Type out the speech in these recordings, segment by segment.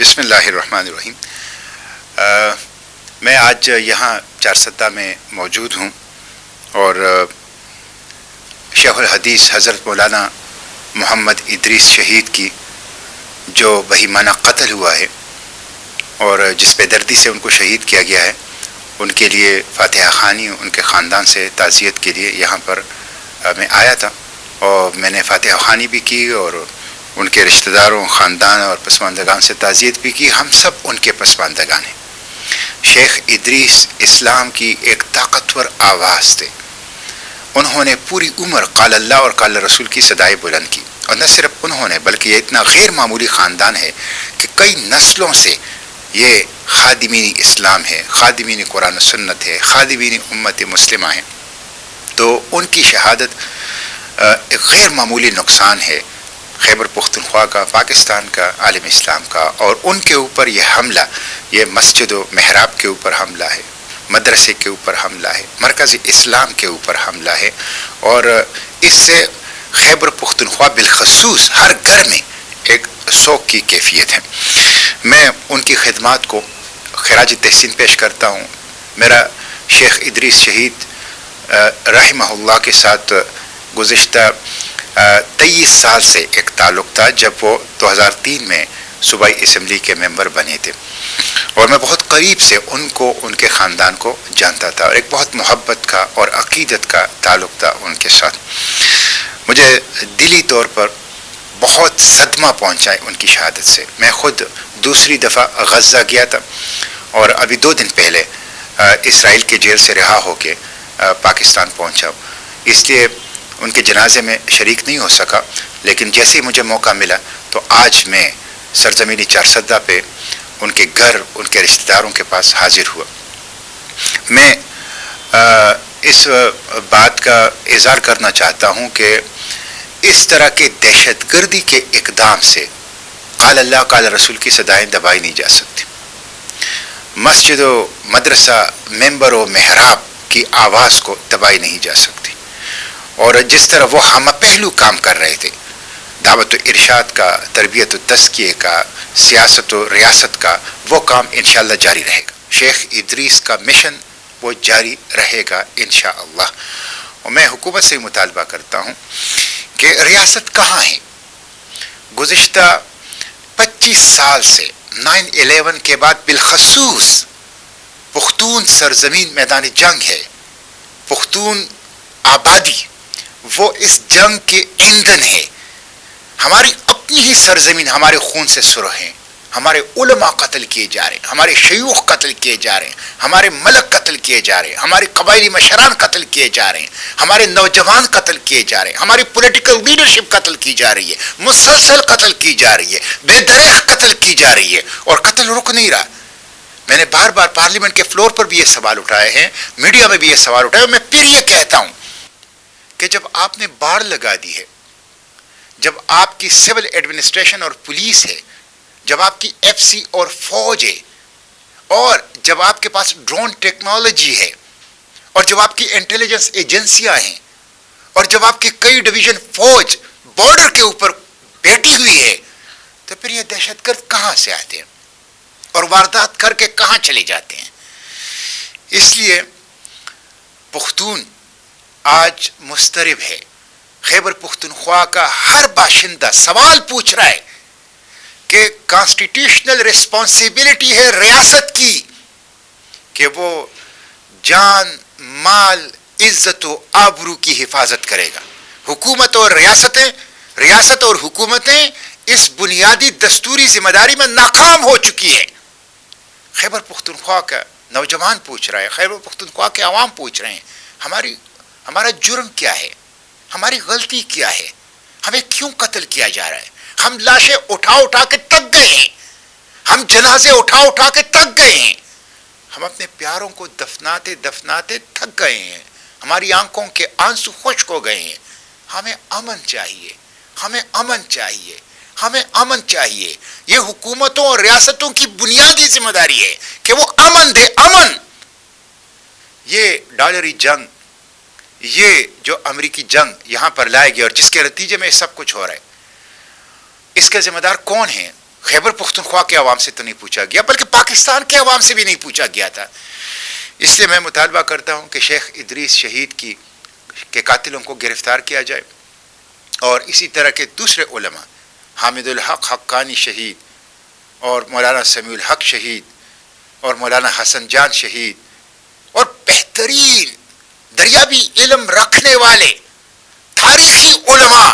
بسم اللہ الرحمن الرحیم۔ میں آج یہاں چارسدہ میں موجود ہوں اور شیخ الحدیث حضرت مولانا محمد ادریس شہید کی جو بہیمانہ قتل ہوا ہے اور جس بے دردی سے ان کو شہید کیا گیا ہے، ان کے لیے فاتحہ خوانی ان کے خاندان سے تعزیت کے لیے یہاں پر میں آیا تھا اور میں نے فاتحہ خوانی بھی کی اور ان کے رشتہ داروں، خاندان اور پسماندگان سے تعزیت بھی کی۔ ہم سب ان کے پسماندگان ہیں۔ شیخ ادریس اسلام کی ایک طاقتور آواز تھے۔ انہوں نے پوری عمر قال اللہ اور قال رسول کی صدائے بلند کی، اور نہ صرف انہوں نے بلکہ یہ اتنا غیر معمولی خاندان ہے کہ کئی نسلوں سے یہ خادمین اسلام ہے، خادمین قرآن و سنت ہے، خادمین امت مسلمہ ہیں۔ تو ان کی شہادت ایک غیر معمولی نقصان ہے خیبر پختونخوا کا، پاکستان کا، عالم اسلام کا، اور ان کے اوپر یہ حملہ، یہ مسجد و محراب کے اوپر حملہ ہے، مدرسے کے اوپر حملہ ہے، مرکز اسلام کے اوپر حملہ ہے، اور اس سے خیبر پختونخوا بالخصوص ہر گھر میں ایک سوگ کی کیفیت ہے۔ میں ان کی خدمات کو خراج تحسین پیش کرتا ہوں۔ میرا شیخ ادریس شہید رحمہ اللہ کے ساتھ گزشتہ 23 سال سے ایک تعلق تھا، جب وہ 2003 میں صوبائی اسمبلی کے ممبر بنے تھے، اور میں بہت قریب سے ان کو، ان کے خاندان کو جانتا تھا، اور ایک بہت محبت کا اور عقیدت کا تعلق تھا ان کے ساتھ۔ مجھے دلی طور پر بہت صدمہ پہنچا ہے ان کی شہادت سے۔ میں خود دوسری دفعہ غزہ گیا تھا اور ابھی 2 دن پہلے اسرائیل کے جیل سے رہا ہو کے پاکستان پہنچا، اس لیے ان کے جنازے میں شریک نہیں ہو سکا، لیکن جیسے ہی مجھے موقع ملا تو آج میں سرزمینی چارسدہ پہ ان کے گھر، ان کے رشتہ داروں کے پاس حاضر ہوا۔ میں اس بات کا اظہار کرنا چاہتا ہوں کہ اس طرح کے دہشت گردی کے اقدام سے قال اللہ قال رسول کی صدائیں دبائی نہیں جا سکتی۔ مسجد و مدرسہ، ممبر و محراب کی آواز کو دبائی نہیں جا سکتی، اور جس طرح وہ ہم پہلو کام کر رہے تھے، دعوت و ارشاد کا، تربیت و تزکیے کا، سیاست و ریاست کا، وہ کام انشاءاللہ جاری رہے گا۔ شیخ ادریس کا مشن وہ جاری رہے گا انشاءاللہ۔ اور میں حکومت سے مطالبہ کرتا ہوں کہ ریاست کہاں ہے؟ گزشتہ 25 سال سے 9/11 کے بعد بالخصوص پختون سرزمین میدان جنگ ہے، پختون آبادی وہ اس جنگ کے ایندھن ہے۔ ہماری اپنی ہی سرزمین ہمارے خون سے سرخ ہیں، ہمارے علماء قتل کیے جا رہے ہیں، ہمارے شیوخ قتل کیے جا رہے ہیں، ہمارے ملک قتل کیے جا رہے ہیں، ہمارے قبائلی مشران قتل کیے جا رہے ہیں، ہمارے نوجوان قتل کیے جا رہے ہیں، ہماری پولیٹیکل لیڈرشپ قتل کی جا رہی ہے، مسلسل قتل کی جا رہی ہے، بے دریغ قتل کی جا رہی ہے، اور قتل رک نہیں رہا۔ میں نے بار بار پارلیمنٹ کے فلور پر بھی یہ سوال اٹھائے ہیں، میڈیا میں بھی یہ سوال اٹھائے، اور میں پھر یہ کہتا ہوں کہ جب آپ نے باڑ لگا دی ہے، جب آپ کی سول ایڈمنسٹریشن اور پولیس ہے، جب آپ کی ایف سی اور فوج ہے، اور جب آپ کے پاس ڈرون ٹیکنالوجی ہے، اور جب آپ کی انٹیلیجنس ایجنسیاں ہیں، اور جب آپ کی کئی ڈویژن فوج بارڈر کے اوپر بیٹھی ہوئی ہے، تو پھر یہ دہشت گرد کہاں سے آتے ہیں اور واردات کر کے کہاں چلے جاتے ہیں؟ اس لیے پختون آج مضطرب ہے۔ خیبر پختونخوا کا ہر باشندہ سوال پوچھ رہا ہے کہ کانسٹیٹیوشنل ریسپانسبلٹی ہے ریاست کی کہ وہ جان، مال، عزت و آبرو کی حفاظت کرے گا۔ حکومت اور ریاست اور حکومتیں اس بنیادی دستوری ذمہ داری میں ناکام ہو چکی ہے۔ خیبر پختونخوا کا نوجوان پوچھ رہا ہے، خیبر پختونخوا کے عوام پوچھ رہے ہیں، ہمارا جرم کیا ہے؟ ہماری غلطی کیا ہے؟ ہمیں کیوں قتل کیا جا رہا ہے؟ ہم لاشیں اٹھا کے تک گئے ہیں، ہم جنازے اٹھا کے تک گئے ہیں، ہم اپنے پیاروں کو دفناتے تھک گئے ہیں، ہماری آنکھوں کے آنسو خشک ہو گئے ہیں۔ ہمیں امن چاہیے، ہمیں امن چاہیے، ہمیں امن چاہیے۔ یہ حکومتوں اور ریاستوں کی بنیادی ذمہ داری ہے کہ وہ امن دے، امن۔ یہ ڈالری جنگ، یہ جو امریکی جنگ یہاں پر لائے گی اور جس کے نتیجے میں سب کچھ ہو رہا ہے، اس کے ذمہ دار کون ہیں؟ خیبر پختونخوا کے عوام سے تو نہیں پوچھا گیا، بلکہ پاکستان کے عوام سے بھی نہیں پوچھا گیا تھا. اس لیے میں مطالبہ کرتا ہوں کہ شیخ ادریس شہید کے قاتلوں کو گرفتار کیا جائے، اور اسی طرح کے دوسرے علماء، حامد الحق حقانی شہید، اور مولانا سمیع الحق شہید، اور مولانا حسن جان شہید، اور بہترین دریابی علم رکھنے والے تاریخی علماء،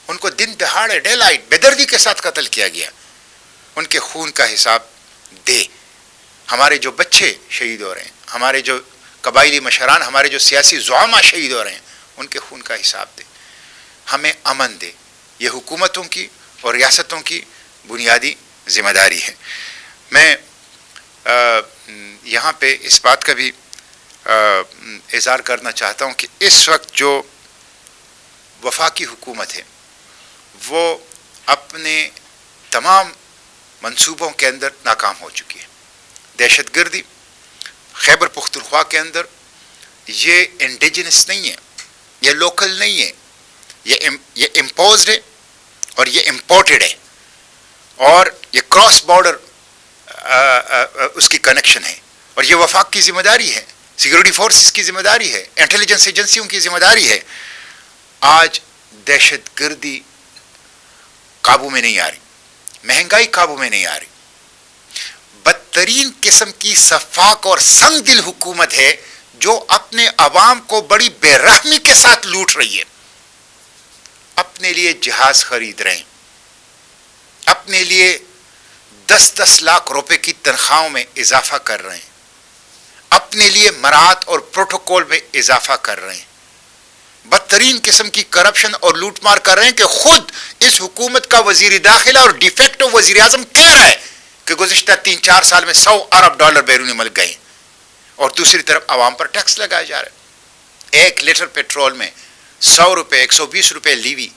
ان کو دن دہاڑے ڈے لائٹ بے دردی کے ساتھ قتل کیا گیا. ان کے خون کا حساب دے. ہمارے جو بچے شہید ہو رہے ہیں، ہمارے جو قبائلی مشران، ہمارے جو سیاسی زعماء شہید ہو رہے ہیں، ان کے خون کا حساب دے. ہمیں امن دے. یہ حکومتوں کی اور ریاستوں کی بنیادی ذمہ داری ہے. میں یہاں پہ اس بات کا بھی اظہار کرنا چاہتا ہوں کہ اس وقت جو وفاقی حکومت ہے وہ اپنے تمام منصوبوں کے اندر ناکام ہو چکی ہے. دہشت گردی خیبر پختونخوا کے اندر یہ انڈیجنس نہیں ہے، یہ لوکل نہیں ہے، یہ امپوزڈ ہے اور یہ امپورٹڈ ہے، اور یہ کراس بارڈر اس کی کنیکشن ہے، اور یہ وفاق کی ذمہ داری ہے، سیکورٹی فورسز کی ذمہ داری ہے، انٹیلیجنس ایجنسیوں کی ذمہ داری ہے. آج دہشت گردی قابو میں نہیں آ رہی، مہنگائی قابو میں نہیں آ رہی، بدترین قسم کی سفاک اور سنگ دل حکومت ہے جو اپنے عوام کو بڑی بے رحمی کے ساتھ لوٹ رہی ہے. اپنے لیے جہاز خرید رہے ہیں، اپنے لیے 10-10 لاکھ روپے کی تنخواہوں میں اضافہ کر رہے ہیں، اپنے لیے مراعات اور پروٹوکول میں اضافہ کر رہے ہیں، بدترین قسم کی کرپشن اور لوٹ مار کر رہے ہیں کہ خود اس حکومت کا وزیر داخلہ اور ڈی فیکٹو وزیر اعظم کہہ رہا ہے کہ گزشتہ 3-4 سال میں $100 ارب بیرونی ملک گئے، اور دوسری طرف عوام پر ٹیکس لگایا جا رہا ہے. 1 لیٹر پیٹرول میں 100 روپے، 120 روپے لیوی،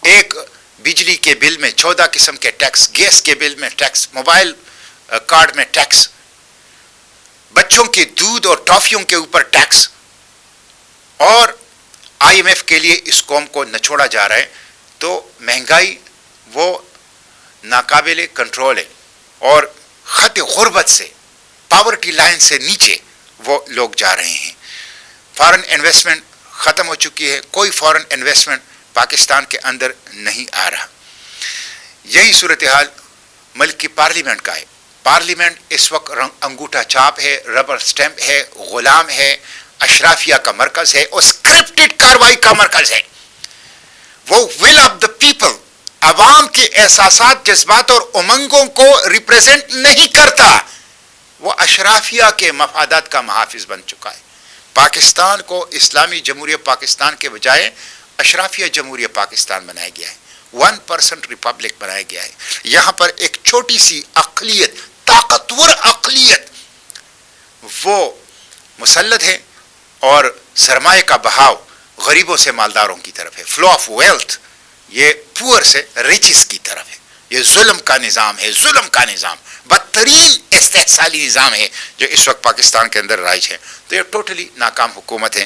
ایک بجلی کے بل میں 14 قسم کے ٹیکس، گیس کے بل میں ٹیکس، موبائل کارڈ میں ٹیکس، بچوں کے دودھ اور ٹافیوں کے اوپر ٹیکس، اور IMF کے لیے اس قوم کو نچوڑا جا رہا ہے. تو مہنگائی وہ ناقابل کنٹرول ہے، اور خط غربت سے، پاورٹی لائن سے نیچے وہ لوگ جا رہے ہیں. فارن انویسٹمنٹ ختم ہو چکی ہے، کوئی فارن انویسٹمنٹ پاکستان کے اندر نہیں آ رہا. یہی صورتحال ملک کی پارلیمنٹ کا ہے. پارلیمنٹ اس وقت انگوٹھا چھاپ ہے، ربر سٹیمپ ہے، غلام ہے، اشرافیہ کا مرکز ہے، اور اسکرپٹڈ کارروائی کا مرکز ہے. وہ ول آف دا پیپل، عوام کے احساسات، جذبات اور امنگوں کو ریپریزنٹ نہیں کرتا. وہ اشرافیہ کے مفادات کا محافظ بن چکا ہے. پاکستان کو اسلامی جمہوریہ پاکستان کے بجائے اشرافیہ جمہوریہ پاکستان بنایا گیا ہے، 1% ریپبلک بنایا گیا ہے. یہاں پر ایک چھوٹی سی اقلیت، طاقتور اقلیت، وہ مسلط ہے، اور سرمایہ کا بہاؤ غریبوں سے مالداروں کی طرف ہے. فلو آف ویلتھ یہ پور سے ریچز کی طرف ہے. یہ ظلم کا نظام ہے، ظلم کا نظام، بدترین استحصالی نظام ہے جو اس وقت پاکستان کے اندر رائج ہے. تو یہ ٹوٹلی ناکام حکومت ہے.